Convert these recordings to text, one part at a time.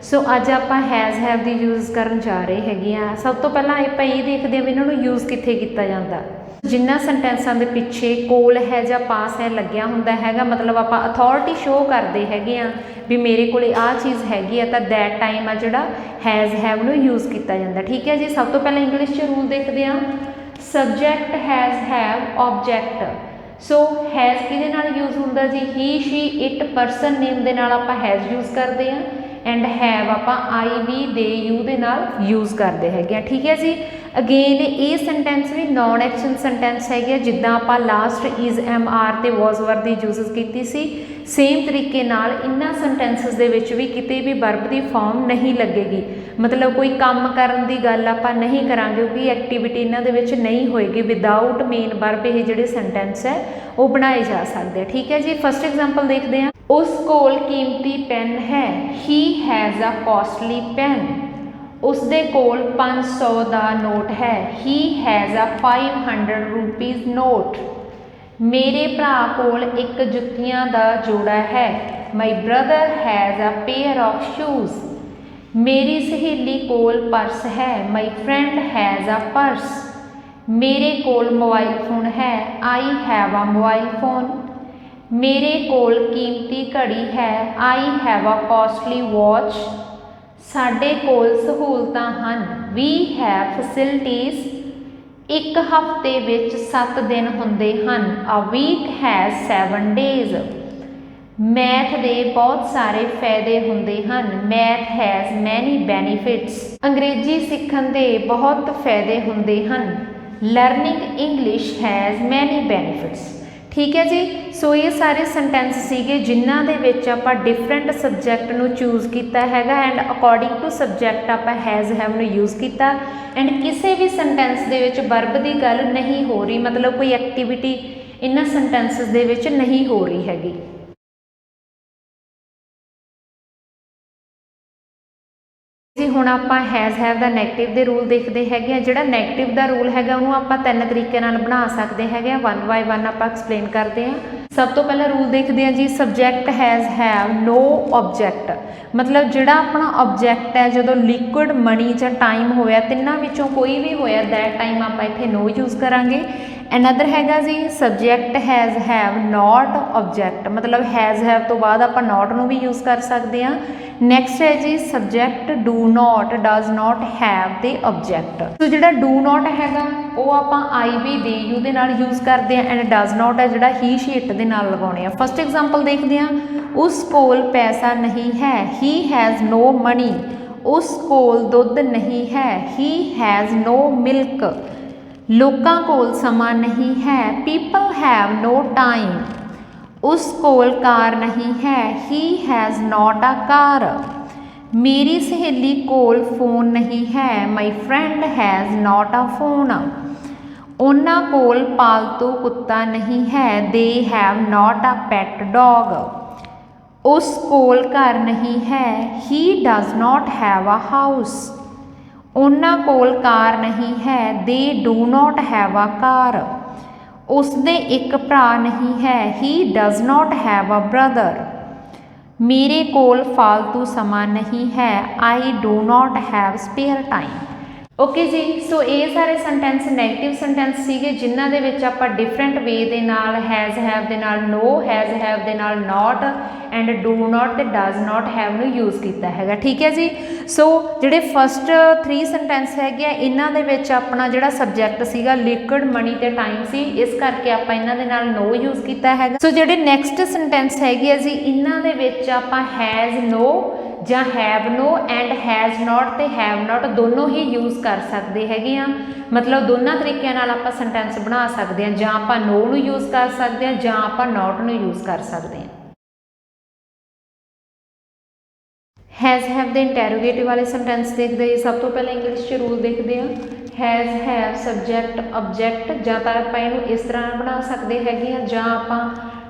सो अज आप has have the use करन जा रहे हैगे आ। सब तो पहला आपां ये देखते हैं भी इन्हों यूज़ कित्थे कीता जांदा। जिन्हां सेंटेंसां दे पिछे कोल है जां पास है लग्या हुंदा हैगा, मतलब आप अथॉरिटी शो करते हैगे आ भी मेरे कोल आ चीज़ हैगी आ, तां दैट टाइम आ जिहड़ा हैज़ हैव नूं यूज़ किया जाता। ठीक है जी। सब तो पहला इंग्लिश च रूल देखते हैं, subject has have object. So has किहदे नाल यूज़ हुंदा जी, he she it person name दे नाल आपां हैज़ यूज़ करते हैं, एंड हैव आपां आई वी दे यू दे नाल यूज़ करते हैगे। ठीक है जी। अगेन ये सेंटेंस भी नॉन एक्शन सेंटेंस है, जिद्दां आपां लास्ट इज़ एम आर ते वॉज वर दी यूज़ की सी, सेम तरीके नाल इन्हां सेंटेंसिस दे विच भी किते भी वर्ब की फॉर्म नहीं लगेगी। मतलब कोई काम करन दी गल आपां नहीं करांगे, क्योंकि एक्टिविटी इन्हां दे विच नहीं होएगी। विदाउट मेन वर्ब ये जिहड़े सेंटेंस है वो बनाए जा सकते हैं। ठीक है जी। फर्स्ट एग्जाम्पल देखते हैं, उस कोल कीमती पेन है, he has a costly pen. उसदे कोल 500 का नोट है, he has a 500 rupees note. मेरे भरा कोल एक जुत्तियां का जोड़ा है, my brother has a pair of shoes. मेरी सहेली कोल पर्स है, my friend has a purse. मेरे कोल मोबाइल फोन है, I have a mobile phone. मेरे कोल कीमती घड़ी है, I have a costly watch. साडे कोल सहूलतां हन, वी हैव फैसिलिटीज़। एक हफ्ते विच 7 दिन हुंदे हन, a week has 7 days. Math दे बहुत सारे फायदे हुंदे हन, मैथ हैज़ मैनी बेनीफिट्स। अंग्रेजी सीखण दे बहुत फायदे हुंदे हन, learning English has many benefits. ठीक है जी। सो ये सारे सेंटेंस सीगे जिन्हां दे विच आपां डिफरेंट सबजैक्ट नूं चूज़ किया हैगा, एंड अकॉर्डिंग टू सबजैक्ट आपां हैज़ हैव नूं यूज़ किया, एंड किसी भी सेंटेंस दे विच वर्ब की गल नहीं हो रही, मतलब कोई एक्टिविटी इन्हां सेंटेंसिस दे विच नहीं हो रही हैगी। जी हुण आपां हैज़ हैव दा नैगेटिव दे रूल देखते हैं। जिहड़ा नैगेटिव दा रूल हैगा उहनूं आपां 3 तरीके नाल बना सकते हैं, वन बाय वन आपां एक्सप्लेन करते हैं। सब तो पहला रूल देखते हैं जी, सबजैक्ट हैज़ हैव नो ऑबजैक्ट। मतलब जिहड़ा अपना ऑबजैक्ट है जो लिक्विड मनी जां टाइम होया, तिन्हां विचों कोई भी होया दैट टाइम आपां इत्थे नो यूज़ करांगे। अनदर हैगा जी, सबजैक्ट हैज़ हैव नॉट ऑबजैक्ट। मतलब हैज़ हैव तो बाद आपां नॉट नूं भी यूज़ कर सकते हैं। नैक्सट है जी, subject do not does not have the object. तो जिहड़ा डू नॉट हैगा वो आपां आई वी दे यू दे नाल यूज़ करते हैं, एंड डज नॉट है जिहड़ा ही शी इट दे नाल लगाउने आ। फर्स्ट एग्जाम्पल देखते हैं, उस कोल पैसा नहीं है, ही हैज़ नो मनी। उस कोल दुध नहीं है, ही हैज़ नो मिल्क। लोकां कोल समा नहीं है, पीपल हैव नो टाइम। उस कोल कार नहीं है, he has not a car. मेरी सहेली कोल फोन नहीं है, my friend has not a phone. उन्हां कोल पालतू कुत्ता नहीं है, they have not a pet dog. उस कोल घर नहीं है, he does not have a house. उन्हां कोल कार नहीं है, they do not have a car. उसदे एक भरा नहीं है, he does not have a brother. मेरे कोल फालतू समा नहीं है, I do not have spare time. Okay जी। सो ये सारे सेंटेंस नैगेटिव सेंटेंस सीगे जिन्हां दे विच आपां डिफरेंट वे दे नाल हैज़ हैव दे नाल नो, हैज़ हैव दे नाल नॉट, एंड डू नॉट ते डज नॉट हैव नूं यूज़ कीता हैगा। ठीक है जी। सो जिहड़े फस्ट 3 सेंटेंस हैगे इन्हां दे विच अपना जिहड़ा सबजैक्ट सीगा लिक्विड मनी ते टाइम सी, इस करके आपां इन्हां दे नाल नो यूज़ कीता हैगा। सो जिहड़े नैक्सट सेंटेंस हैगे जी इन्हां दे विच आपां हैज़ नो जां have no and has not ते हैव नॉट दोनों ही यूज़ कर सकते हैगे आ। मतलब दोनों तरीकों नाल आपां सेंटेंस बना सकते हैं, जां आपां नो नूं यूज़ कर सकते हैं, जां आपां नॉट नूं यूज़ कर सकते हैं। हैज़ हैव दे इंटैरोगेटिव वाले सेंटेंस देखते हैं। सब तो पहले इंग्लिश च रूल देखते हैं, हैज़ हैव सबजैक्ट ऑबजैक्ट, जां तां आपां इहनूं इस तरह बना सकते हैगे आ, जां आपां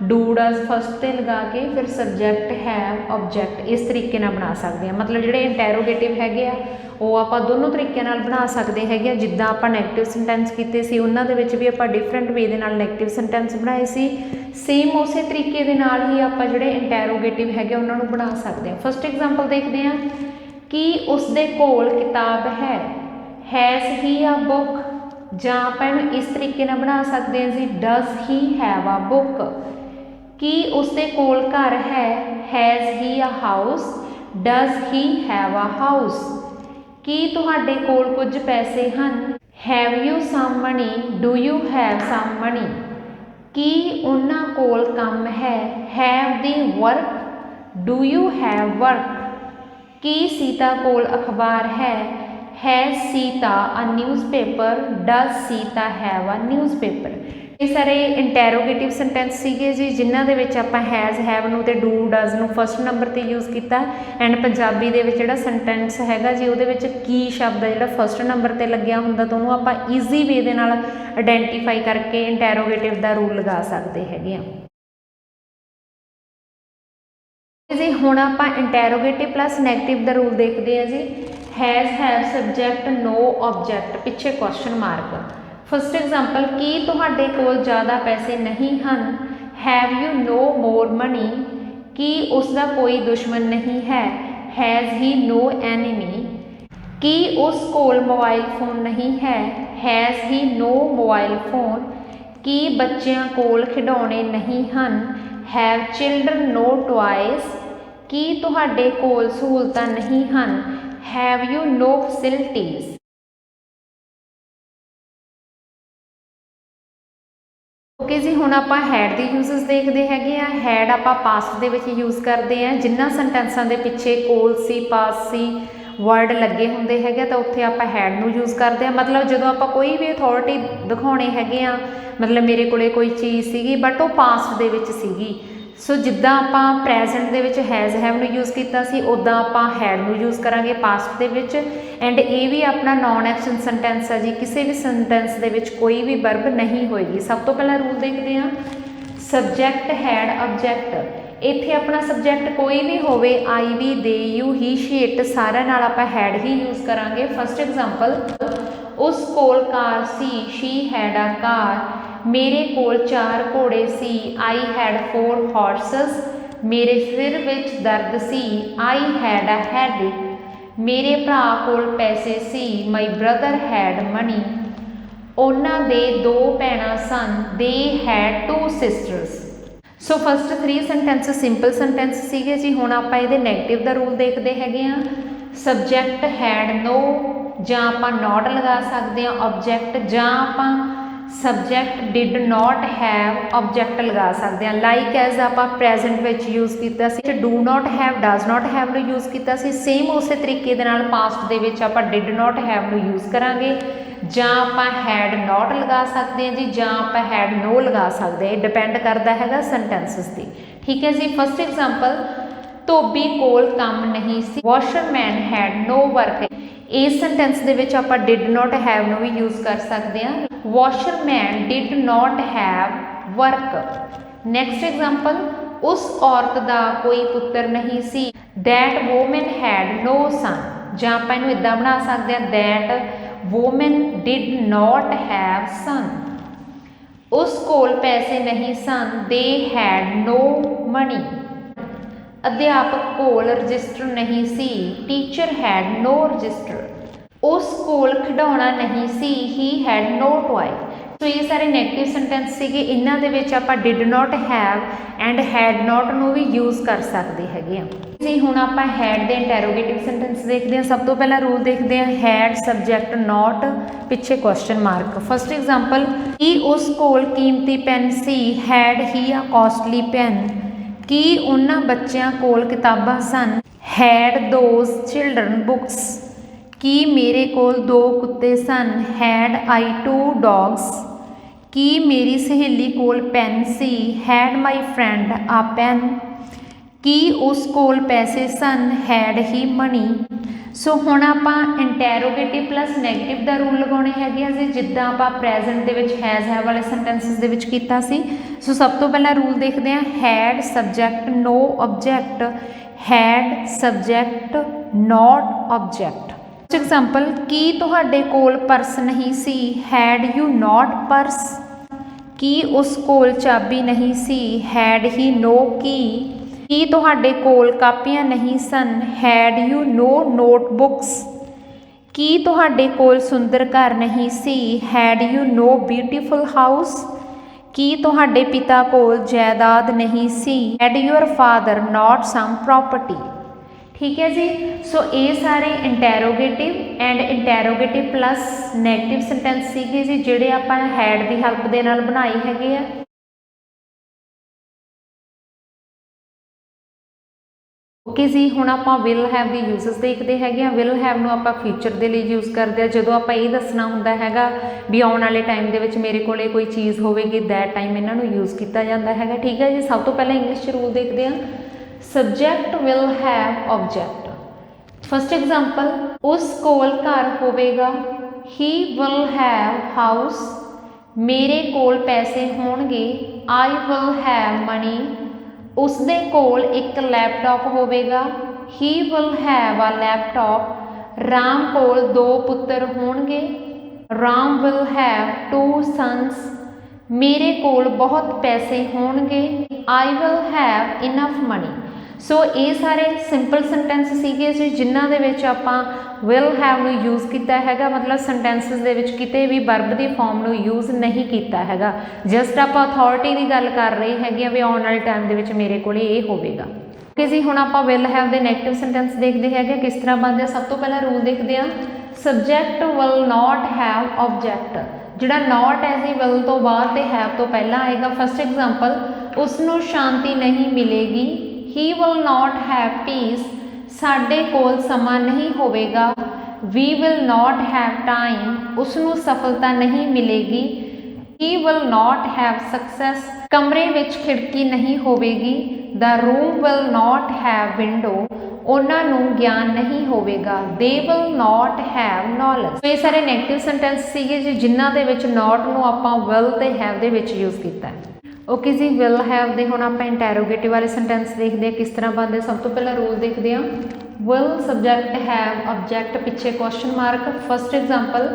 डू डज फस्ट ते लगा के फिर सबजैक्ट हैव ऑबजैक्ट इस तरीके नाल बना सकते हैं। मतलब जिहड़े इंटैरोगेटिव हैगे आ वो आपां दोनों तरीके नाल बना सकते हैं। जिद्दां आपां नैगेटिव सेंटेंस कीते सी उन्हां दे विच भी आपां डिफरेंट वे दे नाल नैगेटिव सेंटेंस बनाए सी, सेम उस तरीके दे नाल ही आपां जिहड़े इंटैरोगेटिव हैगे उन्हां नूं बना सकते हैं। फस्ट एग्जाम्पल देखते हैं, ਕੀ ਉਸਦੇ ਕੋਲ ਕਿਤਾਬ ਹੈ। ਹੈਜ਼ ਹੀ ਅ ਬੁੱਕ, ਜਾਂ ਆਪਾਂ ਇਹਨੂੰ ਇਸ ਤਰੀਕੇ ਨਾਲ ਬਣਾ ਸਕਦੇ ਹਾਂ ਜੀ, does he have a book. ਕੀ ਉਸਦੇ ਕੋਲ ਘਰ ਹੈ। Has he a house, does he have a house. ਕੀ ਤੁਹਾਡੇ ਕੋਲ ਕੁਝ ਪੈਸੇ ਹਨ। Have you some money, do you have some money. ਕੀ ਉਹਨਾਂ ਕੋਲ ਕੰਮ ਹੈ। Have they work, do you have work. ਕੀ ਸੀਤਾ ਕੋਲ ਅਖਬਾਰ ਹੈ। Has Sita a newspaper, does Sita have a newspaper. ਇਹ ਸਾਰੇ ਇੰਟੈਰੋਗੇਟਿਵ ਸੈਂਟੈਂਸ ਸੀਗੇ ਜੀ, ਜਿਨ੍ਹਾਂ ਦੇ ਵਿੱਚ ਆਪਾਂ ਹੈਜ਼ ਹੈਵ ਨੂੰ ਤੇ ਡੂ ਡਜ਼ ਨੂੰ ਫਸਟ ਨੰਬਰ 'ਤੇ ਯੂਜ਼ ਕੀਤਾ। ਐਂਡ ਪੰਜਾਬੀ ਦੇ ਵਿੱਚ ਜਿਹੜਾ ਸੈਂਟੈਂਸ ਹੈਗਾ ਜੀ, ਉਹਦੇ ਵਿੱਚ ਕੀ ਸ਼ਬਦ ਜਿਹੜਾ ਫਸਟ ਨੰਬਰ 'ਤੇ ਲੱਗਿਆ ਹੁੰਦਾ ਤਾਂ ਉਹਨੂੰ ਆਪਾਂ ਈਜ਼ੀ ਵੇ ਦੇ ਨਾਲ ਆਇਡੈਂਟੀਫਾਈ ਕਰਕੇ ਇੰਟੈਰੋਗੇਟਿਵ ਦਾ ਰੂਲ ਲਗਾ ਸਕਦੇ ਹੈਗੇ ਆ ਜੀ। ਹੁਣ ਆਪਾਂ ਇੰਟੈਰੋਗੇਟਿਵ ਪਲੱਸ ਨੈਗੇਟਿਵ ਦਾ ਰੂਲ ਦੇਖਦੇ ਹਾਂ ਜੀ। Has have subject no object, ਪਿੱਛੇ ਕੁਐਸਚਨ ਮਾਰਕ। ਫਸਟ ਐਗਜ਼ਾਮਪਲ, ਕੀ ਤੁਹਾਡੇ ਕੋਲ ਜ਼ਿਆਦਾ ਪੈਸੇ ਨਹੀਂ ਹਨ। Have you no more money, ਕੀ ਉਸਦਾ ਕੋਈ ਦੁਸ਼ਮਣ ਨਹੀਂ ਹੈ। Has he no enemy. ਕੀ ਉਸ ਕੋਲ ਮੋਬਾਈਲ ਫੋਨ ਨਹੀਂ ਹੈ। Has he no mobile phone. ਕੀ ਬੱਚਿਆਂ ਕੋਲ ਖਿਡੌਣੇ ਨਹੀਂ ਹਨ। ਹੈਵ ਚਿਲਡਰਨ ਨੋ ਟੁਆਇਸ। ਕੀ ਤੁਹਾਡੇ ਕੋਲ ਸਹੂਲਤਾਂ ਨਹੀਂ ਹਨ। Have you no facilities. Okay ਜੀ, ਹੁਣ ਆਪਾਂ ਹੈਡ ਦੀ ਯੂਜ਼ਸ ਦੇਖਦੇ ਹੈਗੇ ਆ। ਹੈਡ ਆਪਾਂ ਪਾਸਟ ਦੇ ਵਿੱਚ ਯੂਜ਼ ਕਰਦੇ ਆ, ਜਿਨ੍ਹਾਂ ਸੈਂਟੈਂਸਾਂ ਦੇ ਪਿੱਛੇ ਕੋਲ ਸੀ, ਪਾਸ ਸੀ ਵਰਡ ਲੱਗੇ ਹੁੰਦੇ ਹੈਗੇ ਤਾਂ ਉੱਥੇ ਆਪਾਂ ਹੈਡ ਨੂੰ ਯੂਜ਼ ਕਰਦੇ ਆ। ਮਤਲਬ ਜਦੋਂ ਆਪਾਂ ਕੋਈ ਵੀ ਅਥਾਰਟੀ ਦਿਖਾਉਣੇ ਹੈਗੇ ਆ, ਮਤਲਬ ਮੇਰੇ ਕੋਲੇ ਕੋਈ ਚੀਜ਼ ਸੀਗੀ ਬਟ ਉਹ ਪਾਸਟ ਦੇ ਵਿੱਚ ਸੀਗੀ। ਸੋ ਜਿੱਦਾਂ ਆਪਾਂ ਪ੍ਰੈਜ਼ੈਂਟ ਦੇ ਵਿੱਚ ਹੈਜ਼ ਹੈਵ ਨੂੰ ਯੂਜ਼ ਕੀਤਾ ਸੀ, ਉੱਦਾਂ ਆਪਾਂ ਹੈਡ ਨੂੰ ਯੂਜ਼ ਕਰਾਂਗੇ ਪਾਸਟ ਦੇ ਵਿੱਚ। ਐਂਡ ਇਹ ਵੀ ਆਪਣਾ ਨੋਨ ਐਕਸ਼ਨ ਸੈਂਟੈਂਸ ਹੈ ਜੀ, ਕਿਸੇ ਵੀ ਸੈਂਟੈਂਸ ਦੇ ਵਿੱਚ ਕੋਈ ਵੀ ਵਰਬ ਨਹੀਂ ਹੋਏਗੀ। ਸਭ ਤੋਂ ਪਹਿਲਾਂ ਰੂਲ ਦੇਖਦੇ ਹਾਂ, ਸਬਜੈਕਟ ਹੈਡ ਆਬਜੈਕਟ। ਇੱਥੇ ਆਪਣਾ ਸਬਜੈਕਟ ਕੋਈ ਵੀ ਹੋਵੇ, ਆਈ ਵੀ, ਦੇ, ਯੂ, ਹੀ, ਸ਼ੀ, ਇਟ, ਸਾਰਿਆਂ ਨਾਲ ਆਪਾਂ ਹੈਡ ਹੀ ਯੂਜ਼ ਕਰਾਂਗੇ। ਫਸਟ ਐਗਜ਼ਾਮਪਲ, ਉਸ ਕੋਲ ਕਾਰ ਸੀ, ਸ਼ੀ ਹੈਡ ਅ ਕਾਰ। ਮੇਰੇ ਕੋਲ 4 ਘੋੜੇ ਸੀ, ਆਈ ਹੈਡ 4 ਹਾਰਸਸ। ਮੇਰੇ ਸਿਰ ਵਿੱਚ ਦਰਦ ਸੀ, ਆਈ ਹੈਡ ਅ ਹੈਡੇਕ। ਮੇਰੇ ਭਰਾ ਕੋਲ ਪੈਸੇ ਸੀ, ਮਾਈ ਬ੍ਰਦਰ ਹੈਡ ਮਨੀ। ਉਹਨਾਂ ਦੇ 2 ਭੈਣਾਂ ਸਨ, ਦੇ head 2 sisters. So first 3 sentence simple sentence ਸੀਗੇ ਜੀ। ਹੁਣ ਆਪਾਂ ਇਹਦੇ ਨੈਗੇਟਿਵ ਦਾ ਰੂਲ ਦੇਖਦੇ ਹੈਗੇ ਆ। ਸਬਜੈਕਟ ਹੈਡ ਨੋ, ਜਾਂ ਆਪਾਂ ਨੋਟ ਲਗਾ ਸਕਦੇ ਹਾਂ ਆਬਜੈਕਟ, ਜਾਂ ਆਪਾਂ subject did not have object ਲਗਾ ਸਕਦੇ ਹਾਂ। ਲਾਈਕ ਐਜ਼ ਆਪਾਂ ਪ੍ਰੈਜ਼ੈਂਟ ਵਿੱਚ ਯੂਜ਼ ਕੀਤਾ ਸੀ, do not have, does not have ਨੂੰ ਯੂਜ਼ ਕੀਤਾ ਸੀ। ਸੇਮ ਉਸੇ ਤਰੀਕੇ ਦੇ ਨਾਲ ਪਾਸਟ ਦੇ ਵਿੱਚ ਆਪਾਂ ਡਿਡ ਨੋਟ ਹੈਵ ਨੂੰ ਯੂਜ਼ ਕਰਾਂਗੇ, ਜਾਂ ਆਪਾਂ ਹੈਡ ਨੋਟ ਲਗਾ ਸਕਦੇ ਹਾਂ ਜੀ, ਜਾਂ ਆਪਾਂ ਹੈਡ ਨੋ ਲਗਾ ਸਕਦੇ ਹਾਂ। ਇਹ ਡਿਪੈਂਡ ਕਰਦਾ ਹੈਗਾ ਸੈਂਟੈਂਸਸ 'ਤੇ। ਠੀਕ ਹੈ ਜੀ। ਫਸਟ ਐਗਜ਼ਾਮਪਲ, ਧੋਬੀ ਕੋਲ ਕੰਮ ਨਹੀਂ ਸੀ, ਵਾਸ਼ਰਮੈਨ ਹੈਡ ਨੋ ਵਰਕ। ਇਸ ਸੈਂਟੈਂਸ ਦੇ ਵਿੱਚ ਆਪਾਂ ਡਿਡ ਨੋਟ ਹੈਵ ਨੂੰ ਵੀ ਯੂਜ਼ ਕਰ ਸਕਦੇ ਹਾਂ। Washerman did not have work. Next example, ਉਸ ਔਰਤ ਦਾ ਕੋਈ ਪੁੱਤਰ ਨਹੀਂ ਸੀ, that woman had no son. ਜਾਂ ਆਪਾਂ ਇਹਨੂੰ ਇੱਦਾਂ ਬਣਾ ਸਕਦੇ ਹਾਂ, that woman did not have son. ਉਸ ਕੋਲ ਪੈਸੇ ਨਹੀਂ ਸਨ, ਦੇ ਹੈਡ ਨੋ ਮਨੀ। ਅਧਿਆਪਕ ਕੋਲ ਰਜਿਸਟਰ ਨਹੀਂ ਸੀ, ਟੀਚਰ ਹੈਡ ਨੋ ਰਜਿਸਟਰ। ਉਸ ਕੋਲ ਖਿਡੌਣਾ ਨਹੀਂ ਸੀ, ਹੀ ਹੈਡ ਨੋ ਟੋਏ। ਸੋ ਇਹ ਸਾਰੇ ਨੈਗੇਟਿਵ ਸੈਂਟੈਂਸ ਸੀਗੇ। ਇਹਨਾਂ ਦੇ ਵਿੱਚ ਆਪਾਂ did not have and head note ਨੂੰ ਵੀ ਯੂਜ਼ ਕਰ ਸਕਦੇ ਹੈਗੇ ਆ ਜੀ। ਹੁਣ ਆਪਾਂ ਹੈਡ ਦੇ ਇੰਟੈਰੋਗੇਟਿਵ ਸੈਂਟੈਂਸ ਦੇਖਦੇ ਹਾਂ। ਸਭ ਤੋਂ ਪਹਿਲਾਂ ਰੂਲ ਦੇਖਦੇ ਹਾਂ, ਹੈਡ ਸਬਜੈਕਟ ਨੋਟ, ਪਿੱਛੇ ਕੁਐਸਚਨ ਮਾਰਕ। ਫਸਟ ਐਗਜ਼ਾਮਪਲ, ਕੀ ਉਸ ਕੋਲ ਕੀਮਤੀ ਪੈਨ ਸੀ, ਹੈਡ ਹੀ ਅ ਕਾਸਟਲੀ ਪੈਨ। ਕੀ ਉਹਨਾਂ ਬੱਚਿਆਂ ਕੋਲ ਕਿਤਾਬਾਂ ਸਨ, ਹੈਡ ਦੋਜ਼ ਚਿਲਡਰਨ ਬੁੱਕਸ। ਕੀ ਮੇਰੇ ਕੋਲ 2 ਕੁੱਤੇ ਸਨ, ਹੈਡ ਆਈ 2 ਡੌਗਸ। ਕੀ ਮੇਰੀ ਸਹੇਲੀ ਕੋਲ ਪੈਨ ਸੀ, had my friend a pen. ਕੀ ਉਸ ਕੋਲ ਪੈਸੇ ਸਨ, ਹੈਡ ਹੀ ਮਨੀ। ਸੋ ਹੁਣ ਆਪਾਂ ਇੰਟੈਰੋਗੇਟਿਵ ਪਲੱਸ ਨੈਗੇਟਿਵ ਦਾ ਰੂਲ ਲਗਾਉਣੇ ਹੈਗੇ ਆ ਜੀ, ਜਿੱਦਾਂ ਆਪਾਂ ਪ੍ਰੈਜ਼ੈਂਟ ਦੇ ਵਿੱਚ ਹੈਜ਼ ਹੈਵ ਵਾਲੇ ਸੈਂਟੈਂਸਸ ਦੇ ਵਿੱਚ ਕੀਤਾ ਸੀ। ਸੋ ਸਭ ਤੋਂ ਪਹਿਲਾਂ ਰੂਲ ਦੇਖਦੇ ਹਾਂ, had subject no object, had subject not object. Example, ਕੀ ਤੁਹਾਡੇ ਕੋਲ ਪਰਸ ਨਹੀਂ ਸੀ, ਹੈਡ ਯੂ ਨੋਟ ਪਰਸ। ਕੀ ਉਸ ਕੋਲ ਚਾਬੀ ਨਹੀਂ ਸੀ, ਹੈਡ ਹੀ ਨੋ ਕੀ। ਕੀ ਤੁਹਾਡੇ ਕੋਲ ਕਾਪੀਆਂ ਨਹੀਂ ਸਨ? Had you know notebooks? ਕੀ ਤੁਹਾਡੇ ਕੋਲ ਸੁੰਦਰ ਘਰ ਨਹੀਂ ਸੀ? Had you know beautiful house? ਕੀ ਤੁਹਾਡੇ ਪਿਤਾ ਕੋਲ ਜਾਇਦਾਦ ਨਹੀਂ ਸੀ? Had your father not some property? ਠੀਕ ਹੈ ਜੀ। ਸੋ ਇਹ ਸਾਰੇ interrogative and interrogative plus negative sentence ਸੀਗੇ ਜੀ, ਜਿਹੜੇ ਆਪਾਂ ਹੈਡ ਦੀ ਹੈਲਪ ਦੇ ਨਾਲ ਬਣਾਏ ਹੈਗੇ ਆ। ਓਕੇ ਜੀ, ਹੁਣ ਆਪਾਂ ਵਿਲ ਹੈਵ ਦੀ ਯੂਜ਼ਸ ਦੇਖਦੇ ਹੈਗੇ ਆ। ਵਿਲ ਹੈਵ ਨੂੰ ਆਪਾਂ ਫਿਊਚਰ ਦੇ ਲਈ ਯੂਜ਼ ਕਰਦੇ ਆ। ਜਦੋਂ ਆਪਾਂ ਇਹ ਦੱਸਣਾ ਹੁੰਦਾ ਹੈਗਾ ਵੀ ਆਉਣ ਵਾਲੇ ਟਾਈਮ ਦੇ ਵਿੱਚ ਮੇਰੇ ਕੋਲੇ ਕੋਈ ਚੀਜ਼ ਹੋਵੇਗੀ, ਦੈਟ ਟਾਈਮ ਇਹਨਾਂ ਨੂੰ ਯੂਜ਼ ਕੀਤਾ ਜਾਂਦਾ ਹੈਗਾ। ਠੀਕ ਹੈ ਜੀ। ਸਭ ਤੋਂ ਪਹਿਲਾਂ ਇੰਗਲਿਸ਼ 'ਚ ਰੂਲ ਦੇਖਦੇ ਆ। Subject will have object. First example, ਉਸ ਕੋਲ ਘਰ ਹੋਵੇਗਾ। He will have house. ਮੇਰੇ ਕੋਲ ਪੈਸੇ ਹੋਣਗੇ। I will have money. ਉਸਦੇ ਕੋਲ ਇੱਕ ਲੈਪਟਾਪ ਹੋਵੇਗਾ। He will have a laptop. Ram ਕੋਲ 2 ਪੁੱਤਰ ਹੋਣਗੇ। Ram will have 2 sons. ਮੇਰੇ ਕੋਲ ਬਹੁਤ ਪੈਸੇ ਹੋਣਗੇ। I will have enough money. So ਇਹ ਸਾਰੇ ਸਿੰਪਲ ਸੈਂਟੈਂਸ ਸੀਗੇ ਜੀ, ਜਿਨ੍ਹਾਂ ਦੇ ਵਿੱਚ ਆਪਾਂ ਵਿਲ ਹੈਵ ਨੂੰ ਯੂਜ਼ ਕੀਤਾ ਹੈਗਾ। ਮਤਲਬ ਸੈਂਟੈਂਸਿਸ ਦੇ ਵਿੱਚ ਕਿਤੇ ਵੀ ਵਰਬ ਦੀ ਫਾਰਮ ਨੂੰ ਯੂਜ਼ ਨਹੀਂ ਕੀਤਾ ਹੈਗਾ। ਜਸਟ ਆਪਾਂ ਅਥਾਰਟੀ ਦੀ ਗੱਲ ਕਰ ਰਹੇ ਹੈਗੇ ਆ ਵੀ ਆਉਣ ਵਾਲੇ ਟਾਈਮ ਦੇ ਵਿੱਚ ਮੇਰੇ ਕੋਲੇ ਇਹ ਹੋਵੇਗਾ। ਓਕੇ ਜੀ, ਹੁਣ ਆਪਾਂ ਵਿਲ ਹੈਵ ਦੇ ਨੈਗੇਟਿਵ ਸੈਂਟੈਂਸ ਦੇਖਦੇ ਹੈਗੇ ਕਿਸ ਤਰ੍ਹਾਂ ਬਣਦੇ ਆ। ਸਭ ਤੋਂ ਪਹਿਲਾਂ ਰੂਲ ਦੇਖਦੇ ਆ। Subject will not have object. ਜਿਹੜਾ ਨਾਟ ਹੈ ਜੀ ਵਿਲ ਤੋਂ ਬਾਅਦ ਤੇ ਹੈਵ ਤੋਂ ਪਹਿਲਾਂ ਆਏਗਾ। ਫਸਟ ਐਗਜ਼ਾਮਪਲ, ਉਸ ਨੂੰ ਸ਼ਾਂਤੀ ਨਹੀਂ ਮਿਲੇਗੀ। He will not have peace. ਸਾਡੇ ਕੋਲ ਸਮਾਂ ਨਹੀਂ ਹੋਵੇਗਾ। We will not have time. ਉਸ ਨੂੰ ਸਫਲਤਾ ਨਹੀਂ ਮਿਲੇਗੀ। He will not have success. ਕਮਰੇ ਵਿੱਚ ਖਿੜਕੀ ਨਹੀਂ ਹੋਵੇਗੀ। The room will not have window. ਉਹਨਾਂ ਨੂੰ ਗਿਆਨ ਨਹੀਂ ਹੋਵੇਗਾ। They will not have knowledge. ਇਹ ਸਾਰੇ ਨੈਗੇਟਿਵ ਸੈਂਟੈਂਸ ਸੀਗੇ ਜੀ, ਜਿਨ੍ਹਾਂ ਦੇ ਵਿੱਚ not ਨੂੰ ਆਪਾਂ will ਤੇ have ਦੇ ਵਿੱਚ ਯੂਜ਼ ਕੀਤਾ ਹੈ। ਓਕੇ ਜੀ, ਵਿਲ ਹੈਵ ਦੇ ਹੁਣ ਆਪਾਂ ਇੰਟੈਰੋਗੇਟਿਵ ਵਾਲੇ ਸੈਂਟੈਂਸ ਦੇਖਦੇ ਆ ਕਿਸ ਤਰ੍ਹਾਂ ਬਣਦੇ। ਸਭ ਤੋਂ ਪਹਿਲਾਂ ਰੂਲ ਦੇਖਦੇ ਆ। ਵਿਲ ਸਬਜੈਕਟ ਹੈਵ ਆਬਜੈਕਟ ਪਿੱਛੇ ਕੁਐਸਚਨ ਮਾਰਕ। ਫਸਟ ਐਗਜ਼ਾਮਪਲ,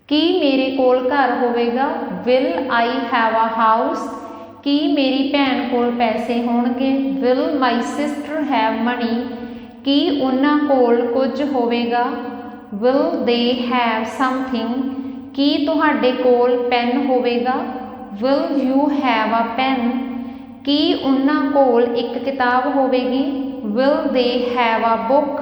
ਕੀ ਮੇਰੇ ਕੋਲ ਘਰ ਹੋਵੇਗਾ। Will I have a house. ਕੀ ਮੇਰੀ ਭੈਣ ਕੋਲ ਪੈਸੇ ਹੋਣਗੇ। Will my sister have money. ਕੀ ਉਹਨਾਂ ਕੋਲ ਕੁਝ ਹੋਵੇਗਾ। Will they have something. ਕੀ ਤੁਹਾਡੇ ਕੋਲ ਪੈਨ ਹੋਵੇਗਾ। Will you have a pen? ਕੀ ਉਹਨਾਂ ਕੋਲ ਇੱਕ ਕਿਤਾਬ ਹੋਵੇਗੀ। Will they have a book?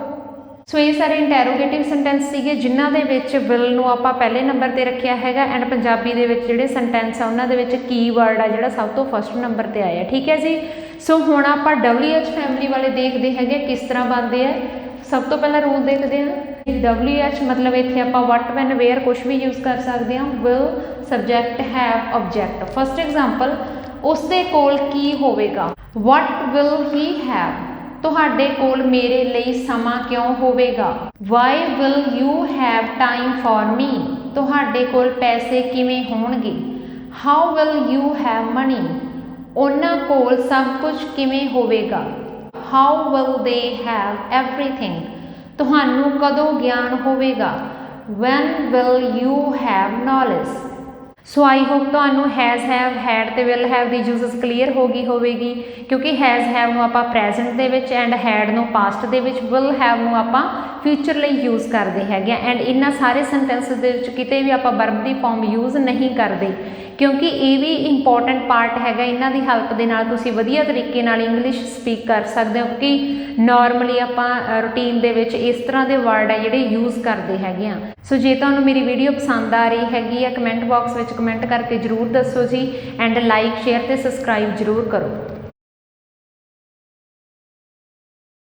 ਸੋ ਇਹ ਸਾਰੇ ਇੰਟੈਰੋਗੇਟਿਵ ਸੈਂਟੈਂਸ ਸੀਗੇ, ਜਿਨ੍ਹਾਂ ਦੇ ਵਿੱਚ will ਨੂੰ ਆਪਾਂ ਪਹਿਲੇ ਨੰਬਰ ਤੇ ਰੱਖਿਆ ਹੈਗਾ। ਐਂਡ ਪੰਜਾਬੀ ਦੇ ਵਿੱਚ ਜਿਹੜੇ ਸੈਂਟੈਂਸ ਆ ਉਹਨਾਂ ਦੇ ਵਿੱਚ ਕੀਵਰਡ ਆ ਜਿਹੜਾ ਸਭ ਤੋਂ ਫਸਟ ਨੰਬਰ ਤੇ ਆਇਆ। ਠੀਕ ਹੈ ਜੀ। ਸੋ ਹੁਣ ਆਪਾਂ WH ਫੈਮਿਲੀ ਵਾਲੇ ਦੇਖਦੇ ਹੈਗੇ ਕਿਸ ਤਰ੍ਹਾਂ ਬਣਦੇ ਆ। ਸਭ ਤੋਂ ਪਹਿਲਾਂ ਰੂਲ ਦੇਖਦੇ ਹਾਂ। WH ਮਤਲਬ ਇੱਥੇ ਆਪਾਂ ਵਟ ਵੈਨ ਵੇਅਰ ਕੁਝ ਵੀ ਯੂਜ਼ ਕਰ ਸਕਦੇ ਹਾਂ। Will subject have object. First example, ਉਸਦੇ ਕੋਲ ਕੀ ਹੋਵੇਗਾ। What will he have. ਤੁਹਾਡੇ ਕੋਲ ਮੇਰੇ ਲਈ ਸਮਾਂ ਕਿਉਂ ਹੋਵੇਗਾ। Why will you have time for me. ਤੁਹਾਡੇ ਕੋਲ ਪੈਸੇ ਕਿਵੇਂ ਹੋਣਗੇ। How will you have money. ਉਹਨਾਂ ਕੋਲ ਸਭ ਕੁਝ ਕਿਵੇਂ ਹੋਵੇਗਾ। How will they have everything. ਤੁਹਾਨੂੰ ਕਦੋਂ ਗਿਆਨ ਹੋਵੇਗਾ। When will you have knowledge. So I hope ਤੁਹਾਨੂੰ ਹੈਜ਼ ਹੈਵ ਹੈਡ ਤੇ will have the uses clear ਹੋ ਗਈ ਹੋਵੇਗੀ, ਕਿਉਂਕਿ ਹੈਜ਼ ਹੈਵ ਨੂੰ ਆਪਾਂ ਪ੍ਰੈਜ਼ੈਂਟ ਦੇ ਵਿੱਚ ਐਂਡ ਹੈਡ ਨੂੰ ਪਾਸਟ ਦੇ ਵਿੱਚ, ਵਿਲ ਹੈਵ ਨੂੰ ਆਪਾਂ ਫਿਊਚਰ ਲਈ ਯੂਜ਼ ਕਰਦੇ ਹੈਗੇ ਆ। ਐਂਡ ਇਹਨਾਂ ਸਾਰੇ ਸੈਂਟੈਂਸਸ ਦੇ ਵਿੱਚ ਕਿਤੇ ਵੀ ਆਪਾਂ ਵਰਬ ਦੀ ਫਾਰਮ ਯੂਜ਼ ਨਹੀਂ ਕਰਦੇ, ਕਿਉਂਕਿ ਇਹ ਵੀ ਇੰਪੋਰਟੈਂਟ ਪਾਰਟ ਹੈਗਾ। ਇਹਨਾਂ ਦੀ ਹੈਲਪ ਦੇ ਨਾਲ ਤੁਸੀਂ ਵਧੀਆ ਤਰੀਕੇ ਨਾਲ ਇੰਗਲਿਸ਼ ਸਪੀਕ ਕਰ ਸਕਦੇ ਹੋ, ਕਿਉਂਕਿ ਨਾਰਮਲੀ ਆਪਾਂ ਰੂਟੀਨ ਦੇ ਵਿੱਚ ਇਸ ਤਰ੍ਹਾਂ ਦੇ ਵਰਡ ਆ ਜਿਹੜੇ ਯੂਜ਼ ਕਰਦੇ ਹੈਗੇ ਆ। ਸੋ ਜੇ ਤੁਹਾਨੂੰ ਮੇਰੀ ਵੀਡੀਓ ਪਸੰਦ ਆ ਰਹੀ ਹੈਗੀ ਆ, ਕਮੈਂਟ ਬਾਕਸ ਵਿੱਚ ਕਮੈਂਟ ਕਰਕੇ ਜ਼ਰੂਰ ਦੱਸੋ ਜੀ। ਐਂਡ ਲਾਈਕ, ਸ਼ੇਅਰ ਤੇ ਸਬਸਕ੍ਰਾਈਬ ਜ਼ਰੂਰ ਕਰੋ।